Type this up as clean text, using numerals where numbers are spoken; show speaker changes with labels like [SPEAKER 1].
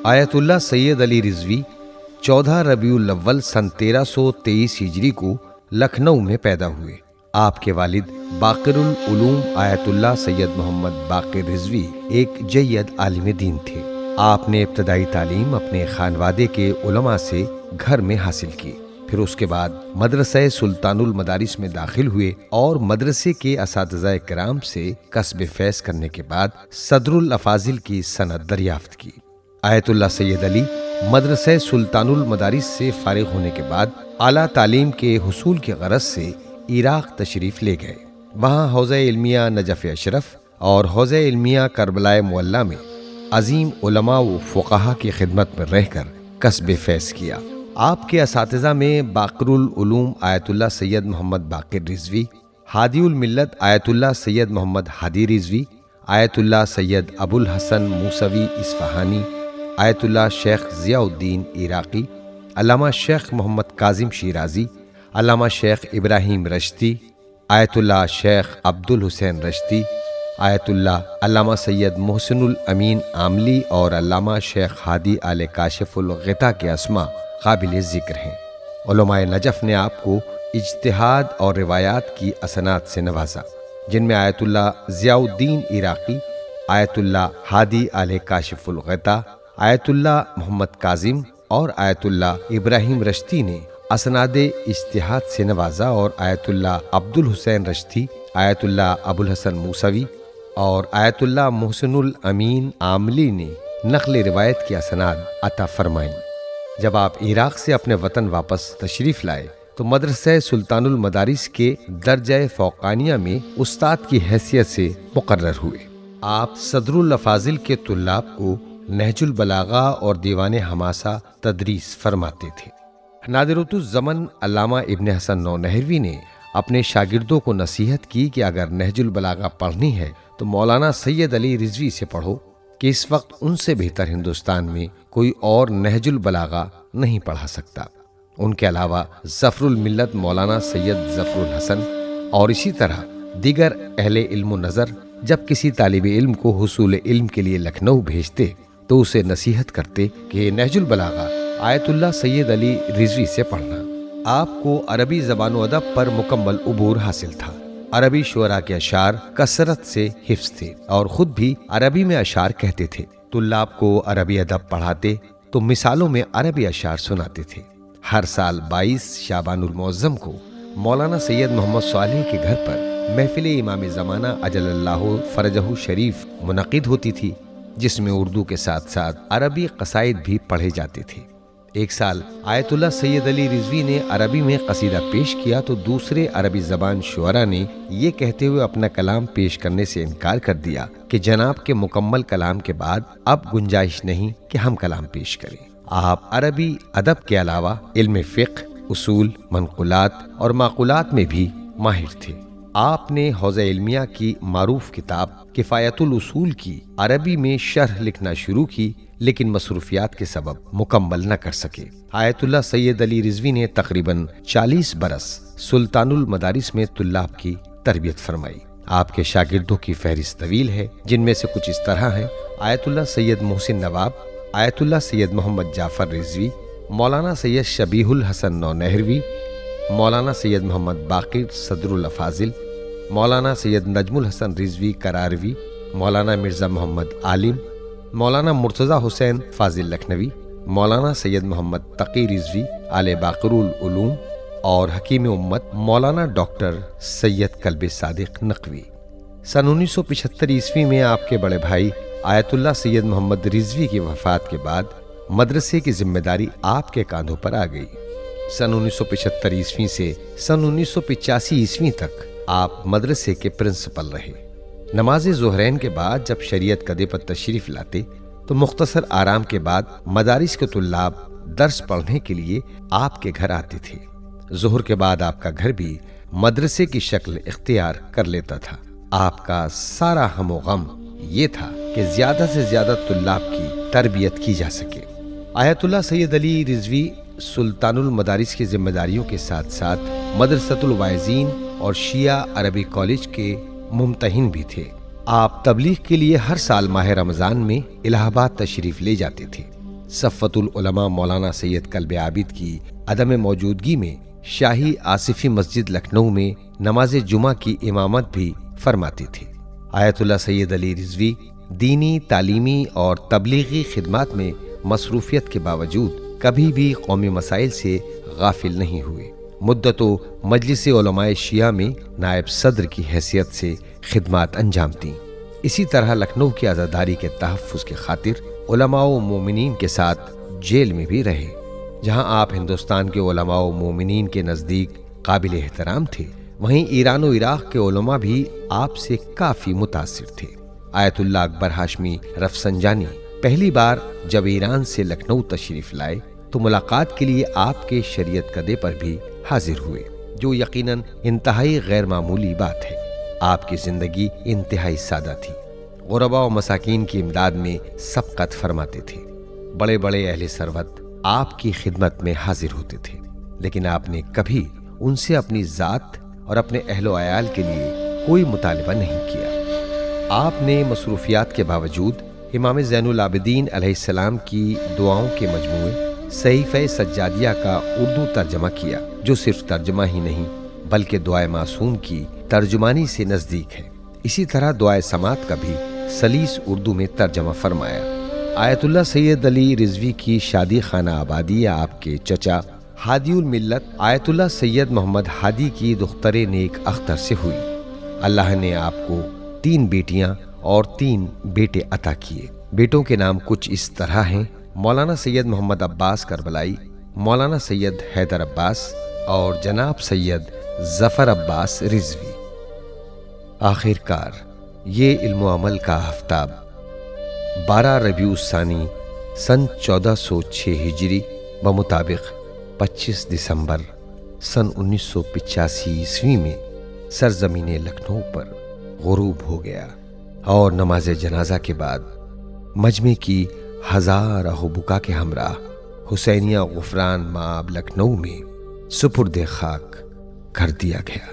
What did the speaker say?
[SPEAKER 1] آیت اللہ سید علی رضوی 14 ربیع الاول سن 1323 ہجری کو لکھنؤ میں پیدا ہوئے۔ آپ کے والد باقر العلوم آیت اللہ سید محمد باقر رضوی ایک جید عالم دین تھے۔ آپ نے ابتدائی تعلیم اپنے خانوادے کے علماء سے گھر میں حاصل کی، پھر اس کے بعد مدرسہ سلطان المدارس میں داخل ہوئے اور مدرسے کے اساتذہ کرام سے کسب فیض کرنے کے بعد صدر الافاضل کی سند دریافت کی۔ آیت اللہ سید علی مدرسہ سلطان المدارس سے فارغ ہونے کے بعد اعلیٰ تعلیم کے حصول کی غرض سے عراق تشریف لے گئے۔ وہاں حوزہ علمیہ نجف اشرف اور حوزہ علمیہ کربلائے معلیٰ میں عظیم علماء و فقہا کی خدمت میں رہ کر کسب فیض کیا۔ آپ کے اساتذہ میں باقر العلوم آیت اللہ سید محمد باقر رضوی، ہادی الملت آیت اللہ سید محمد ہادی رضوی، آیت اللہ سید ابو الحسن موسوی اصفہانی، آیت اللہ شیخ ضیاء الدین عراقی، علامہ شیخ محمد کاظم شیرازی، علامہ شیخ ابراہیم رشتی، آیت اللہ شیخ عبد الحسین رشتی، آیت اللہ علامہ سید محسن الامین عاملی اور علامہ شیخ ہادی آل کاشف الغطا کے اسماء قابل ذکر ہیں۔ علماء نجف نے آپ کو اجتہاد اور روایات کی اسناد سے نوازا، جن میں آیت اللہ ضیاء الدین عراقی، آیت اللہ ہادی آل کاشف الغطا، آیت اللہ محمد کاظم اور آیت اللہ ابراہیم رشتی نے اسناد اجتہاد سے نوازا، اور آیت اللہ عبد الحسین رشتی، آیت اللہ ابو الحسن موسوی اور آیت اللہ محسن الامین عاملی نے نقل روایت کی اسناد عطا فرمائیں۔ جب آپ عراق سے اپنے وطن واپس تشریف لائے تو مدرسہ سلطان المدارس کے درجہ فوقانیہ میں استاد کی حیثیت سے مقرر ہوئے۔ آپ صدر الافاضل کے طلاب کو نہج البلاغہ اور دیوان حماسہ تدریس فرماتے تھے۔ نادرۃ الزمن علامہ ابن حسن نونہروی نے اپنے شاگردوں کو نصیحت کی کہ اگر نہج البلاغہ پڑھنی ہے تو مولانا سید علی رضوی سے پڑھو، کہ اس وقت ان سے بہتر ہندوستان میں کوئی اور نہج البلاغہ نہیں پڑھا سکتا۔ ان کے علاوہ ظفر الملت مولانا سید ظفر الحسن اور اسی طرح دیگر اہل علم و نظر جب کسی طالب علم کو حصول علم کے لیے لکھنؤ بھیجتے تو اسے نصیحت کرتے کہ نہج البلاغہ آیت اللہ سید علی رضوی سے پڑھنا۔ آپ کو عربی زبان و ادب پر مکمل عبور حاصل تھا۔ عربی شعراء کے اشعار کثرت سے حفظ تھے اور خود بھی عربی میں اشعار کہتے تھے۔ طلاب کو عربی ادب پڑھاتے تو مثالوں میں عربی اشعار سناتے تھے۔ ہر سال 22 شعبان المعظم کو مولانا سید محمد صالح کے گھر پر محفل امام زمانہ اجل اللہ فرجہ شریف منعقد ہوتی تھی، جس میں اردو کے ساتھ ساتھ عربی قصائد بھی پڑھے جاتے تھے۔ ایک سال آیت اللہ سید علی رضوی نے عربی میں قصیدہ پیش کیا تو دوسرے عربی زبان شعراء نے یہ کہتے ہوئے اپنا کلام پیش کرنے سے انکار کر دیا کہ جناب کے مکمل کلام کے بعد اب گنجائش نہیں کہ ہم کلام پیش کریں۔ آپ عربی ادب کے علاوہ علم فقہ، اصول، منقولات اور معقولات میں بھی ماہر تھے۔ آپ نے حوزہ علمیہ کی معروف کتاب کفایت الاصول کی عربی میں شرح لکھنا شروع کی، لیکن مصروفیات کے سبب مکمل نہ کر سکے۔ آیت اللہ سید علی رضوی نے تقریباً 40 برس سلطان المدارس میں طلاب کی تربیت فرمائی۔ آپ کے شاگردوں کی فہرست طویل ہے، جن میں سے کچھ اس طرح ہیں: آیت اللہ سید محسن نواب، آیت اللہ سید محمد جعفر رضوی، مولانا سید شبیہ الحسن نونہروی، مولانا سید محمد باقر صدر الافاضل، مولانا سید نجم الحسن رضوی کراروی، مولانا مرزا محمد عالم، مولانا مرتضی حسین فاضل لکھنوی، مولانا سید محمد تقی رضوی آل باقر العلوم اور حکیم امت مولانا ڈاکٹر سید کلب صادق نقوی۔ سن 1975 عیسوی میں آپ کے بڑے بھائی آیت اللہ سید محمد رضوی کی وفات کے بعد مدرسے کی ذمہ داری آپ کے کاندھوں پر آ گئی۔ سن 1975 عیسوی سے سن 1985 عیسوی تک آپ مدرسے کے پرنسپل رہے۔ نماز ظہرین کے بعد جب شریعت کدے پر تشریف لاتے تو مختصر آرام کے بعد مدارس کے طلاب درس پڑھنے کے لیے آپ کے گھر آتے تھے۔ ظہر کے بعد آپ کا گھر بھی مدرسے کی شکل اختیار کر لیتا تھا۔ آپ کا سارا ہم و غم یہ تھا کہ زیادہ سے زیادہ طلاب کی تربیت کی جا سکے۔ آیت اللہ سید علی رضوی سلطان المدارس کی ذمہ داریوں کے ساتھ ساتھ مدرسۃ الواعظین اور شیعہ عربی کالج کے ممتحن بھی تھے۔ آپ تبلیغ کے لیے ہر سال ماہ رمضان میں الہ آباد تشریف لے جاتے تھے۔ صفوۃ العلماء مولانا سید کلب عابد کی عدم موجودگی میں شاہی آصفی مسجد لکھنؤ میں نماز جمعہ کی امامت بھی فرماتے تھے۔ آیت اللہ سید علی رضوی دینی، تعلیمی اور تبلیغی خدمات میں مصروفیت کے باوجود کبھی بھی قومی مسائل سے غافل نہیں ہوئے۔ مدتوں مجلس علماء شیعہ میں نائب صدر کی حیثیت سے خدمات انجام دیں۔ اسی طرح لکھنؤ کی آزاداری کے تحفظ کی خاطر علماء و مومنین کے ساتھ جیل میں بھی رہے۔ جہاں آپ ہندوستان کے علماء و مومنین کے نزدیک قابل احترام تھے، وہیں ایران و عراق کے علماء بھی آپ سے کافی متاثر تھے۔ آیت اللہ اکبر ہاشمی رفسنجانی پہلی بار جب ایران سے لکھنؤ تشریف لائے تو ملاقات کے لیے آپ کے شریعت کدے پر بھی حاضر ہوئے، جو یقیناً انتہائی غیر معمولی بات ہے۔ آپ کی زندگی انتہائی سادہ تھی۔ غرباء و مساکین کی امداد میں سبقت فرماتے تھے۔ بڑے بڑے اہل ثروت آپ کی خدمت میں حاضر ہوتے تھے، لیکن آپ نے کبھی ان سے اپنی ذات اور اپنے اہل و عیال کے لیے کوئی مطالبہ نہیں کیا۔ آپ نے مصروفیات کے باوجود امام زین العابدین علیہ السلام کی دعاؤں کے مجموعے صحیفہ سجادیہ کا اردو ترجمہ کیا، جو صرف ترجمہ ہی نہیں بلکہ دعائے معصوم کی ترجمانی سے نزدیک ہے۔ اسی طرح دعائے سماعت کا بھی سلیس اردو میں ترجمہ فرمایا۔ آیت اللہ سید علی رضوی کی شادی خانہ آبادی آپ کے چچا ہادی الملت آیت اللہ سید محمد ہادی کی دختر نیک اختر سے ہوئی۔ اللہ نے آپ کو 3 بیٹیاں اور 3 بیٹے عطا کیے۔ بیٹوں کے نام کچھ اس طرح ہیں: مولانا سید محمد عباس کربلائی، مولانا سید حیدر عباس اور جناب سید ظفر عباس رضوی۔ آخر کار یہ علم و عمل کا آفتاب 12 ربیع الثانی سن 1406 ہجری بمطابق 25 دسمبر سن 1985 عیسوی میں سرزمین لکھنؤ پر غروب ہو گیا، اور نماز جنازہ کے بعد مجمع کی ہزار آہ بکا کے ہمراہ حسینیہ غفران مآب لکھنؤ میں سپرد خاک کر دیا گیا۔